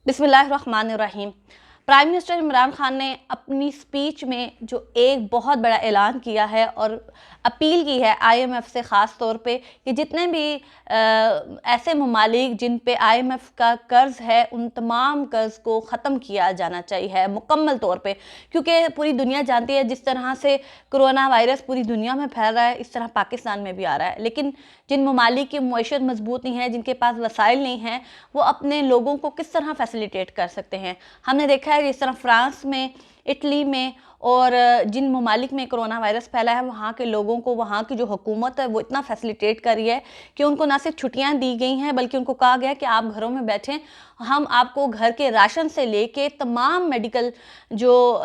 बिस्मिल्लाहिर्रहमानिर्रहीम। Prime minister Imran Khan ने अपनी स्पीच में जो एक बहुत बड़ा ऐलान किया है और अपील की है आईएमएफ से, ख़ास तौर पे कि जितने भी ऐसे ममालिक जिन पे आईएमएफ का कर्ज़ है उन तमाम कर्ज़ को ख़त्म किया जाना चाहिए मुकम्मल तौर पे, क्योंकि पूरी दुनिया जानती है जिस तरह से कोरोना वायरस पूरी दुनिया में फैल रहा है इस तरह पाकिस्तान में भी आ रहा है। लेकिन जिन ममालिक की मईशत मजबूत नहीं है, जिनके पास वसाइल नहीं हैं, वो अपने लोगों को किस तरह फैसिलिटेट कर सकते हैं। हमने देखा है इस तरह फ्रांस में, इटली में और जिन ममालिक में कोरोना वायरस फैला है वहाँ के लोगों को वहाँ की जो हुकूमत है वो इतना फैसिलिटेट कर रही है कि उनको ना सिर्फ छुट्टियाँ दी गई हैं बल्कि उनको कहा गया है कि आप घरों में बैठें, हम आपको घर के राशन से लेके तमाम मेडिकल जो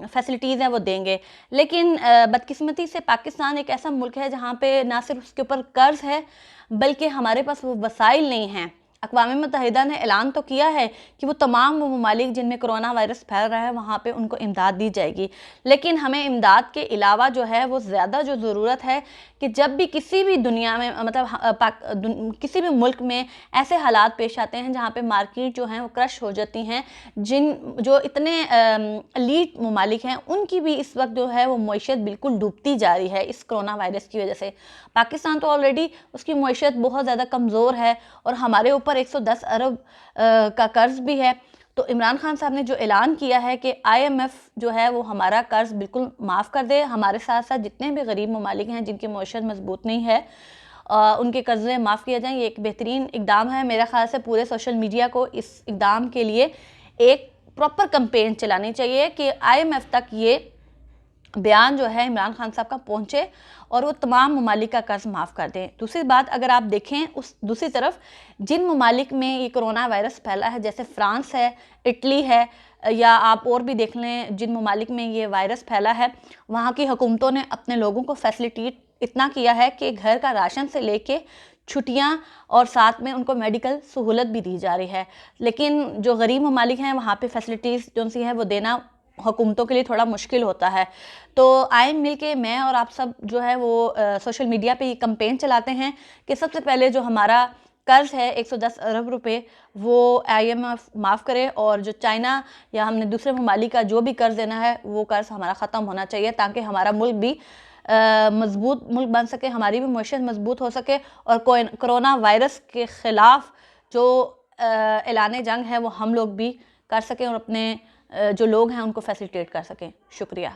फैसिलिटीज़ हैं वो देंगे। लेकिन बदकिस्मती से पाकिस्तान एक ऐसा मुल्क है जहाँ पे ना सिर्फ उसके ऊपर कर्ज़ है बल्कि हमारे पास वो वसाइल नहीं हैं। अक़वाम मुत्तहिदा ने ऐलान तो किया है कि वो तमाम वो ममालिक जिनमें कोरोना वायरस फैल रहा है वहाँ पे उनको इमदाद दी जाएगी, लेकिन हमें इमदाद के अलावा जो है वो ज़्यादा जो ज़रूरत है कि जब भी किसी भी दुनिया में किसी भी मुल्क में ऐसे हालात पेश आते हैं जहाँ पे मार्केट जो हैं वो क्रश हो जाती हैं, जो इतने एलीट ममालिक हैं उनकी भी इस वक्त जो है वो मईशत बिल्कुल डूबती जा रही है इस कोरोना वायरस की वजह से। पाकिस्तान तो ऑलरेडी उसकी मईशत बहुत ज़्यादा कमज़ोर है और हमारे ऊपर 110 अरब का कर्ज़ भी है। तो इमरान खान साहब ने जो ऐलान किया है कि आईएमएफ जो है वो हमारा कर्ज़ बिल्कुल माफ़ कर दे, हमारे साथ साथ जितने भी गरीब ममालिक हैं जिनकी मईशत मजबूत नहीं है उनके कर्ज़े माफ़ किए जाएँ, ये एक बेहतरीन इक़दाम है। मेरा ख़्याल से पूरे सोशल मीडिया को इस इक़दाम के लिए एक प्रॉपर कैंपेन चलानी चाहिए कि आईएमएफ तक ये बयान जो है इमरान खान साहब का पहुँचे और वो तमाम ममालिक का कर्ज़ माफ़ कर दें। दूसरी बात, अगर आप देखें उस दूसरी तरफ जिन ममालिक में ये कोरोना वायरस फैला है जैसे फ्रांस है, इटली है, या आप और भी देख लें जिन ममालिक में ये वायरस फैला है, वहाँ की हुकूमतों ने अपने लोगों को फैसिलिटेट इतना किया है कि घर का राशन से लेके छुट्टियाँ और साथ में उनको मेडिकल सहूलत भी दी जा रही है। लेकिन जो गरीब ममालिक हैं वहाँ पे फैसिलिटीज़ जो सी है वो देना हुकूमतों के लिए थोड़ा मुश्किल होता है। तो आए मिल के मैं और आप सब जो है वो सोशल मीडिया पे ये कैंपेन चलाते हैं कि सबसे पहले जो हमारा कर्ज़ है 110 अरब रुपए वो आईएमएफ माफ़ करे और जो चाइना या हमने दूसरे ममालिक का जो भी कर्ज़ देना है वो कर्ज़ हमारा ख़त्म होना चाहिए, ताकि हमारा मुल्क भी मजबूत मुल्क बन सके, हमारी भी मईशत मजबूत हो सके और कोरोना वायरस के ख़िलाफ़ जो ऐलान जंग है वो हम लोग भी कर सकें और अपने जो लोग हैं उनको फैसिलिटेट कर सकें। शुक्रिया।